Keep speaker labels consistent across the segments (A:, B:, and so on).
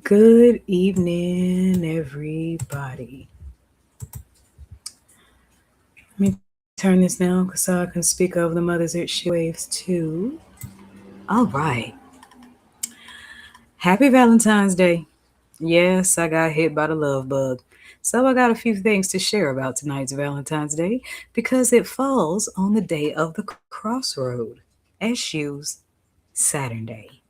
A: Good evening, everybody. Let me turn this down so I can speak over the Mothership waves too. All right. Happy Valentine's Day. Yes, I got hit by the love bug. So I got a few things to share about tonight's Valentine's Day because it falls on the day of the crossroad. SU's Saturday.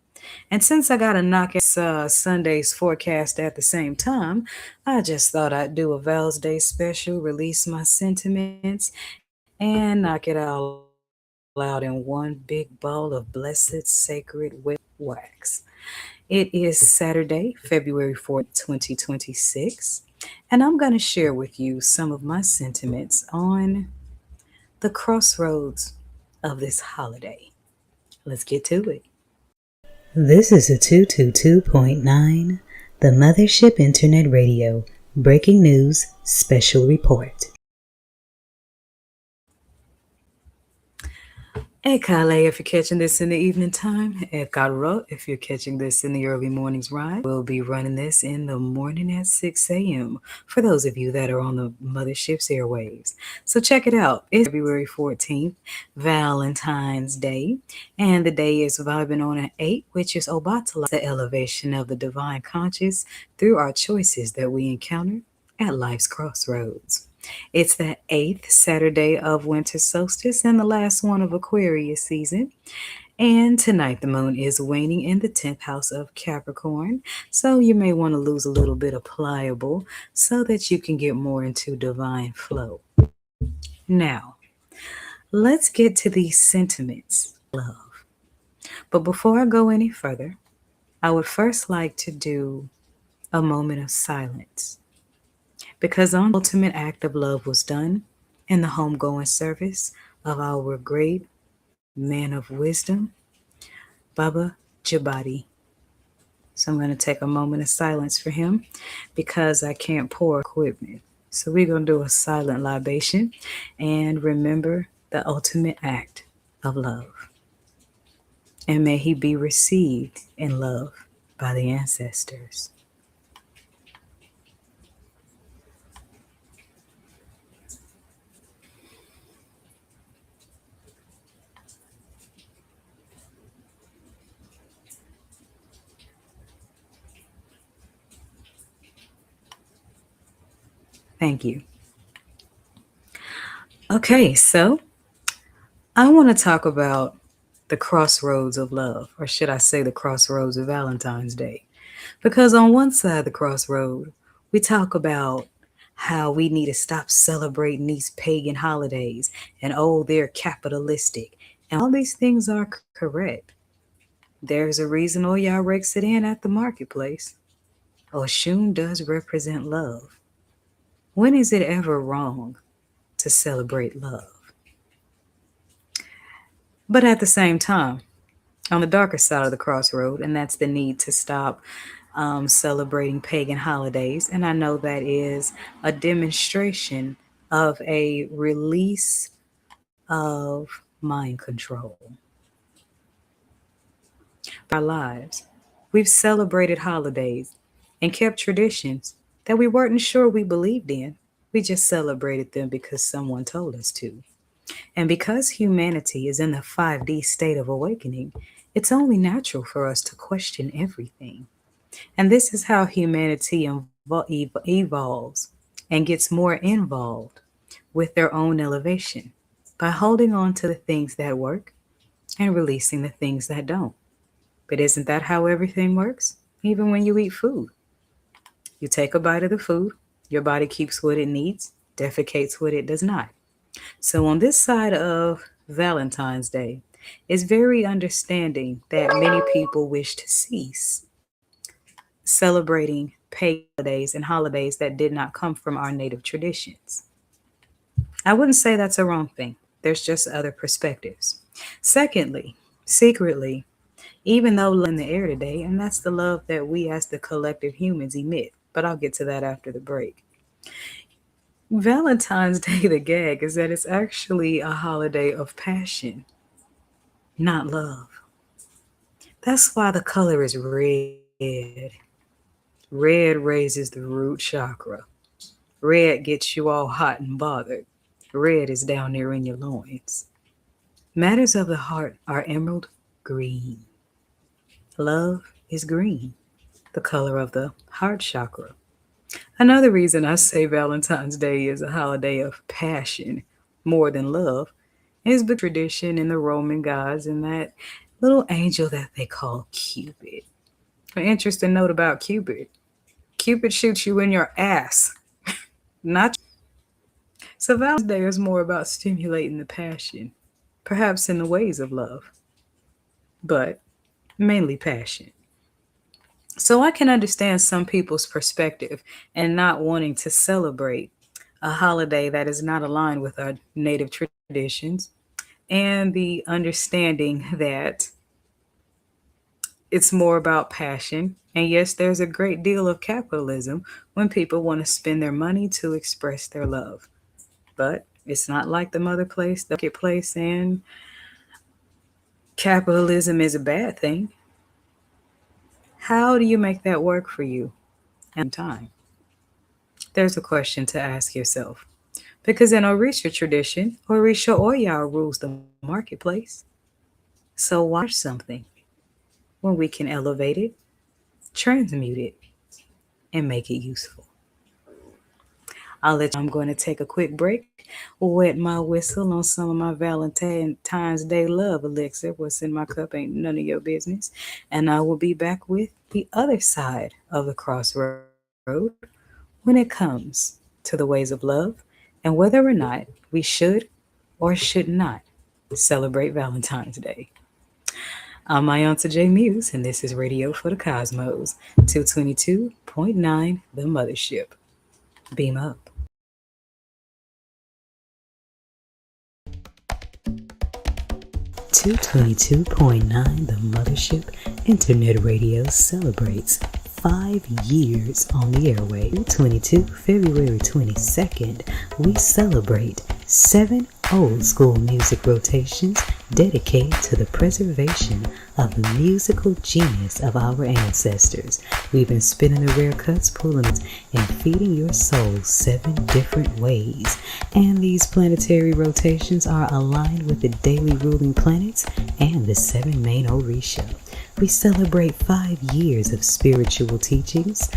A: And since I got to knock Sunday's forecast at the same time, I just thought I'd do a Val's Day special, release my sentiments, and knock it all out in one big ball of blessed, sacred wax. It is Saturday, February 4th, 2026, and I'm going to share with you some of my sentiments on the crossroads of this holiday. Let's get to it. This is a 222.9, the Mothership Internet Radio, breaking news, special report. Ekale if you're catching this in the evening time. Ekaro if you're catching this in the early mornings ride. We'll be running this in the morning at 6 a.m. for those of you that are on the Mothership's airwaves. So check it out. It's February 14th, Valentine's Day. And the day is vibing on an 8, which is Obatala, the elevation of the divine conscious through our choices that we encounter at life's crossroads. It's the 8th Saturday of winter solstice and the last one of Aquarius season. And tonight the moon is waning in the 10th house of Capricorn. So you may want to lose a little bit of pliable so that you can get more into divine flow. Now, let's get to these sentiments of love. But before I go any further, I would first like to do a moment of silence because the ultimate act of love was done in the homegoing service of our great man of wisdom, Baba Jabadi. So I'm going to take a moment of silence for him because I can't pour equipment. So we're going to do a silent libation and remember the ultimate act of love. And may he be received in love by the ancestors. Thank you. Okay, so I want to talk about the crossroads of love, or should I say the crossroads of Valentine's Day? Because on one side of the crossroad, we talk about how we need to stop celebrating these pagan holidays and oh, they're capitalistic. And all these things are correct. There's a reason Oya rakes it in at the marketplace. Oshun does represent love. When is it ever wrong to celebrate love? But at the same time, on the darker side of the crossroad, and that's the need to stop celebrating pagan holidays. And I know that is a demonstration of a release of mind control. Our lives, we've celebrated holidays and kept traditions that we weren't sure we believed in. We just celebrated them because someone told us to. And because humanity is in the 5D state of awakening, it's only natural for us to question everything. And this is how humanity evolves and gets more involved with their own elevation by holding on to the things that work and releasing the things that don't. But isn't that how everything works? Even when you eat food, you take a bite of the food, your body keeps what it needs, defecates what it does not. So on this side of Valentine's Day, it's very understanding that many people wish to cease celebrating pagan holidays and holidays that did not come from our native traditions. I wouldn't say that's a wrong thing. There's just other perspectives. Secondly, secretly, even though love in the air today, and that's the love that we as the collective humans emit, but I'll get to that after the break. Valentine's Day, the gag is that it's actually a holiday of passion, not love. That's why the color is red. Red raises the root chakra. Red gets you all hot and bothered. Red is down there in your loins. Matters of the heart are emerald green. Love is green, the color of the heart chakra. Another reason I say Valentine's Day is a holiday of passion more than love is the tradition in the Roman gods and that little angel that they call Cupid. An interesting note about Cupid: Cupid shoots you in your ass, not. So Valentine's Day is more about stimulating the passion, perhaps in the ways of love, but mainly passion. So I can understand some people's perspective and not wanting to celebrate a holiday that is not aligned with our native traditions, and the understanding that it's more about passion. And yes, there's a great deal of capitalism when people want to spend their money to express their love. But it's not like the mother place, the marketplace, and capitalism is a bad thing. How do you make that work for you at the time? There's a question to ask yourself. Because in Orisha tradition, Orisha Oya rules the marketplace. So why something when we can elevate it, transmute it, and make it useful? I'll let you know I'm going to take a quick break, wet my whistle on some of my Valentine's Day love elixir. What's in my cup ain't none of your business. And I will be back with the other side of the crossroad when it comes to the ways of love and whether or not we should or should not celebrate Valentine's Day. I'm iiiYansaje Muse, and this is Radio for the Cosmos, 222.9 The Mothership. Beam up. 222.9 The Mothership Internet Radio celebrates 5 years on the airway. 22 February 22nd, we celebrate 7 old school music rotations dedicated to the preservation of the musical genius of our ancestors. We've been spinning the rare cuts, pulling it, and feeding your soul 7 different ways. And these planetary rotations are aligned with the daily ruling planets and the 7 main Orisha. We celebrate 5 years of spiritual teachings,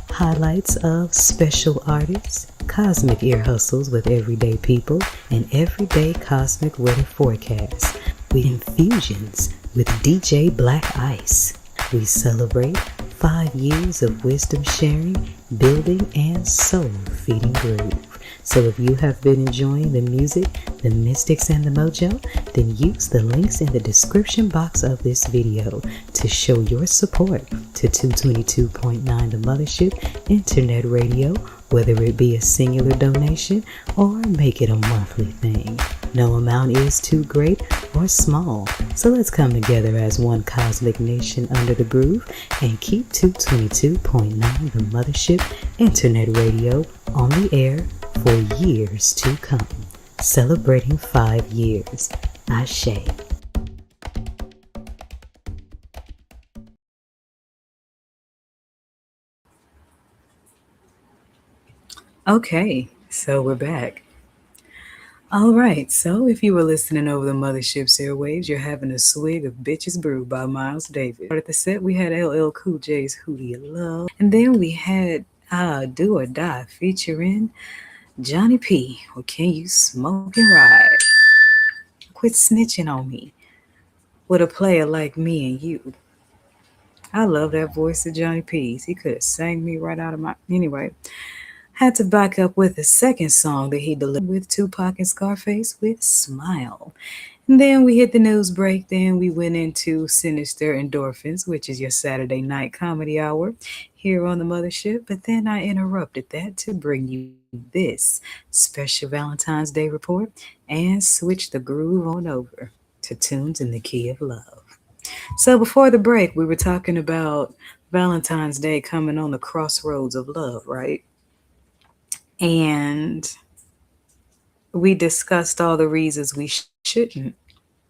A: highlights of special artists, cosmic ear hustles with everyday people, and everyday cosmic weather forecasts with infusions with DJ Black Ice. We celebrate 5 years of wisdom sharing, building, and soul feeding groove. So if you have been enjoying the music, the mystics, and the mojo, then use the links in the description box of this video to show your support to 222.9 The Mothership Internet Radio, whether it be a singular donation or make it a monthly thing. No amount is too great or small, so let's come together as one cosmic nation under the groove and keep 222.9 The Mothership Internet Radio on the air for years to come. Celebrating 5 years. Ashe. Okay, so we're back. All right, so if you were listening over the Mothership's airwaves, you're having a swig of Bitches Brew by Miles Davis. At the set, we had LL Cool J's Who Do You Love? And then we had Do or Die featuring Johnny P. Or Can You Smoke and Ride? Quit snitching on me with a player like me and you. I love that voice of Johnny P's. He could have sang me right out of my... Anyway, had to back up with the second song that he delivered with Tupac and Scarface with Smile. And then we hit the news break. Then we went into Sinister Endorphins, which is your Saturday night comedy hour here on the Mothership. But then I interrupted that to bring you this special Valentine's Day report and switch the groove on over to tunes in the key of love. So before the break, we were talking about Valentine's Day coming on the crossroads of love, right? And we discussed all the reasons we shouldn't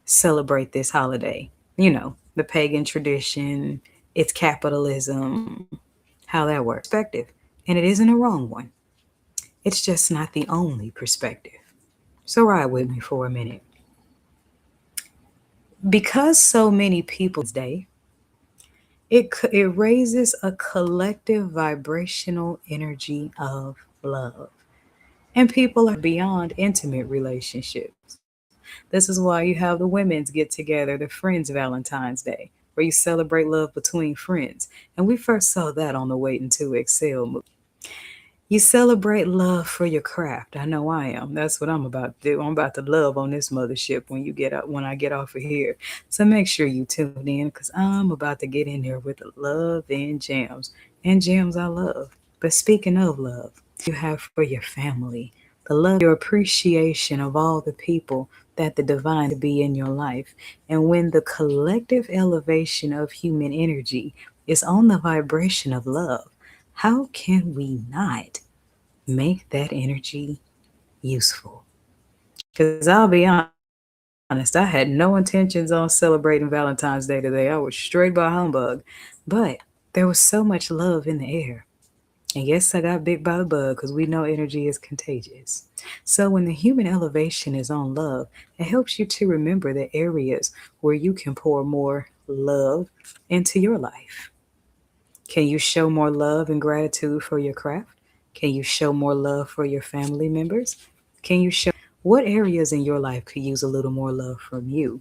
A: celebrate this holiday. You know, the pagan tradition, it's capitalism, how that works. Perspective. And it isn't a wrong one. It's just not the only perspective. So ride with me for a minute. Because so many people today, it raises a collective vibrational energy of love. And people are beyond intimate relationships. This is why you have the women's get together, the Friends Valentine's Day, where you celebrate love between friends. And we first saw that on the Waiting to Excel movie. You celebrate love for your craft. I know I am. That's what I'm about to do. I'm about to love on this mothership when I get off of here. So make sure you tune in because I'm about to get in there with the love and jams I love. But speaking of love, you have for your family, the love, your appreciation of all the people that the divine to be in your life. And when the collective elevation of human energy is on the vibration of love, how can we not make that energy useful? Because I'll be honest, I had no intentions on celebrating Valentine's Day today. I was straight by humbug. But there was so much love in the air. And yes, I got bit by the bug because we know energy is contagious. So when the human elevation is on love, it helps you to remember the areas where you can pour more love into your life. Can you show more love and gratitude for your craft? Can you show more love for your family members? Can you show what areas in your life could use a little more love from you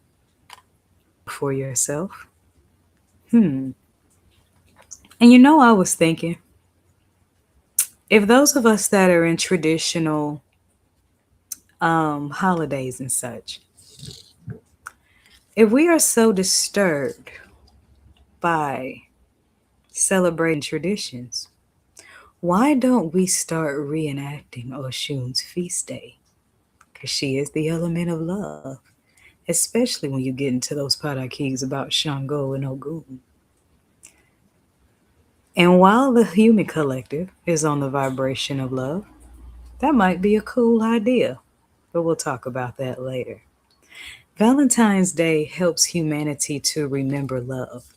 A: for yourself? And I was thinking, if those of us that are in traditional holidays and such, if we are so disturbed by celebrating traditions, why don't we start reenacting Oshun's feast day? Because she is the element of love, especially when you get into those parakis about Shango and Ogun. And while the human collective is on the vibration of love, that might be a cool idea, but we'll talk about that later. Valentine's Day helps humanity to remember love.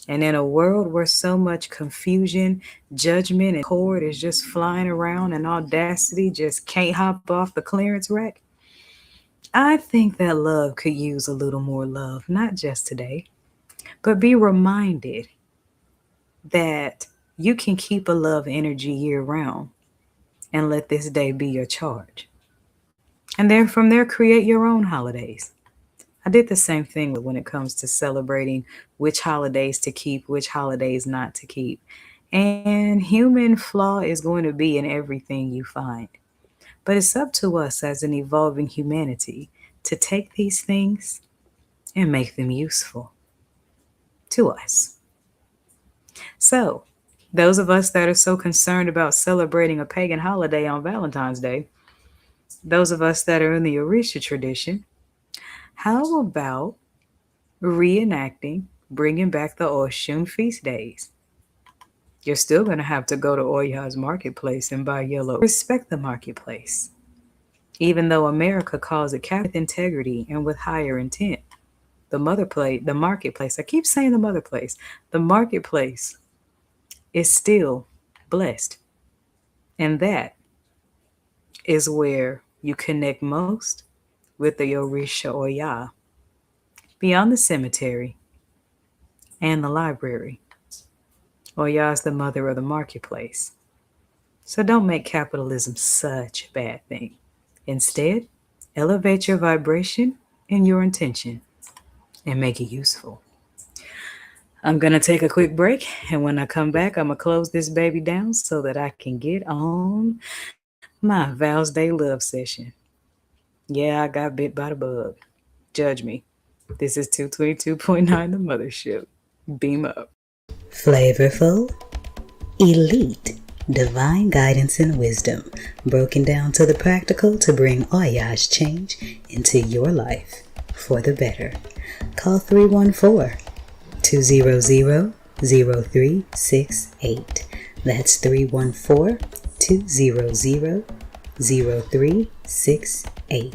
A: And in a world where so much confusion, judgment, and cord is just flying around and audacity just can't hop off the clearance rack, I think that love could use a little more love, not just today, but be reminded that you can keep a love energy year round and let this day be your charge. And then from there, create your own holidays. I did the same thing when it comes to celebrating which holidays to keep, which holidays not to keep. And human flaw is going to be in everything you find. But it's up to us as an evolving humanity to take these things and make them useful to us. So, those of us that are so concerned about celebrating a pagan holiday on Valentine's Day, those of us that are in the Orisha tradition, how about reenacting, bringing back the Oshun feast days? You're still going to have to go to Oya's marketplace and buy yellow. Respect the marketplace, even though America calls it with integrity and with higher intent. The marketplace, I keep saying the marketplace is still blessed. And that is where you connect most with the Orisha Oya, beyond the cemetery and the library. Oya is the mother of the marketplace. So don't make capitalism such a bad thing. Instead, elevate your vibration and your intention and make it useful. I'm going to take a quick break, and when I come back, I'm going to close this baby down so that I can get on my Val's Day love session. Yeah, I got bit by the bug. Judge me. This is 222.9 The Mothership. Beam up. Flavorful, elite, divine guidance and wisdom, broken down to the practical to bring Oya's change into your life for the better. Call 314-200-0368. That's 314-200-0368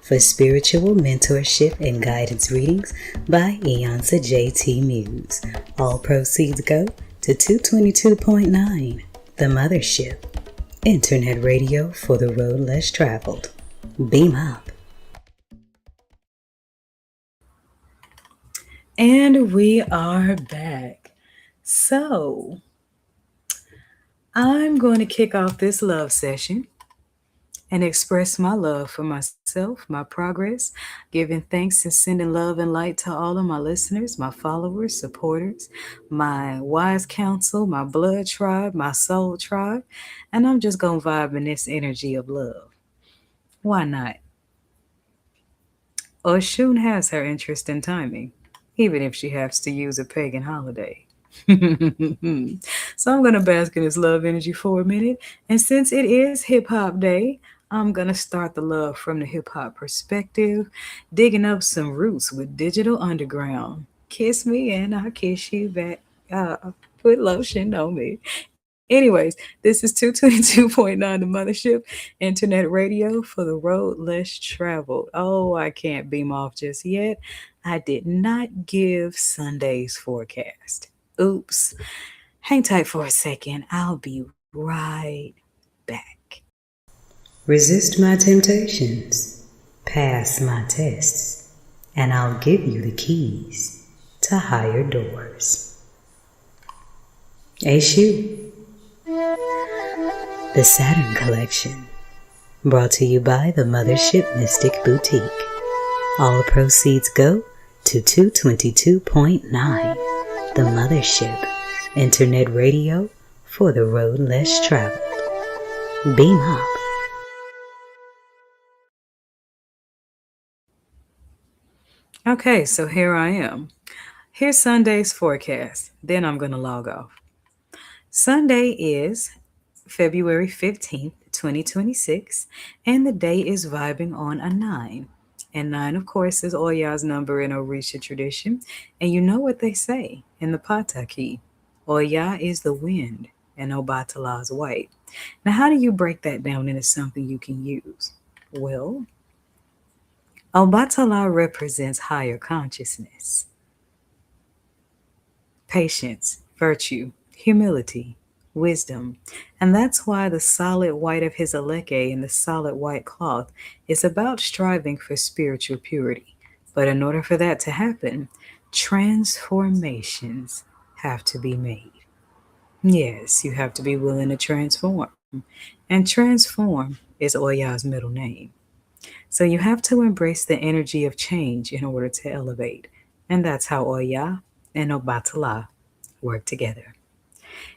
A: for spiritual mentorship and guidance readings by iiYansaje Muse. All proceeds go to 222.9, the Mothership, internet radio for the road less traveled. Beam up. And we are back. So, I'm going to kick off this love session and express my love for myself, my progress, giving thanks and sending love and light to all of my listeners, my followers, supporters, my wise counsel, my blood tribe, my soul tribe, and I'm just going to vibe in this energy of love. Why not? Oshun has her interest in timing, even if she has to use a pagan holiday. So I'm going to bask in this love energy for a minute. And since it is Hip Hop Day, I'm going to start the love from the hip hop perspective, digging up some roots with Digital Underground. Kiss me and I'll kiss you back. Put lotion on me. Anyways, this is 222.9 The Mothership, internet radio for the road less traveled. Oh, I can't beam off just yet. I did not give Sunday's forecast. Oops. Hang tight for a second. I'll be right back. Resist my temptations, pass my tests, and I'll give you the keys to higher doors. Aishu. The Saturn Collection, brought to you by the Mothership Mystic Boutique. All proceeds go to 222.9, the Mothership, internet radio for the road less traveled. Beam up. Okay, so here I am. Here's Sunday's forecast. Then I'm going to log off. Sunday is February 15th, 2026, and the day is vibing on a 9. And 9, of course, is Oya's number in Orisha tradition. And you know what they say in the Pataki. Oya is the wind and Obatala is white. Now, how do you break that down into something you can use? Well, Obatala represents higher consciousness, patience, virtue, humility, wisdom. And that's why the solid white of his aleke and the solid white cloth is about striving for spiritual purity. But in order for that to happen, transformations have to be made. Yes, you have to be willing to transform. And transform is Oya's middle name. So you have to embrace the energy of change in order to elevate. And that's how Oya and Obatala work together.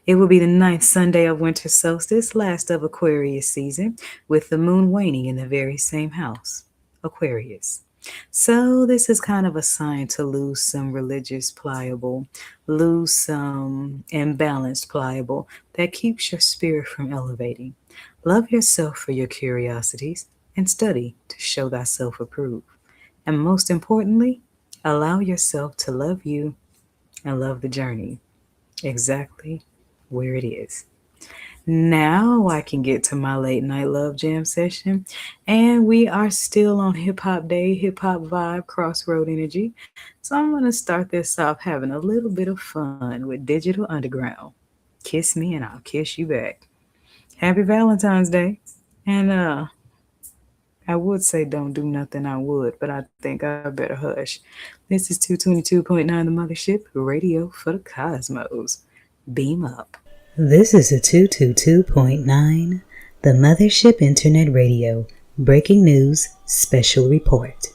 A: It will be the 9th Sunday of winter solstice, last of Aquarius season, with the moon waning in the very same house, Aquarius. So this is kind of a sign to lose some religious pliable, lose some imbalanced pliable that keeps your spirit from elevating. Love yourself for your curiosities and study to show thyself approved. And most importantly, allow yourself to love you and love the journey exactly where it is. Now I can get to my late night love jam session, and we are still on Hip Hop Day, hip hop vibe, crossroad energy. So I'm going to start this off having a little bit of fun with Digital Underground. Kiss me and I'll kiss you back. Happy Valentine's Day. And I would say don't do nothing, I would, but I think I better hush. This is 222.9 The Mothership, radio for the cosmos. Beam up. This is a 222.9 The Mothership Internet Radio, breaking news, special report.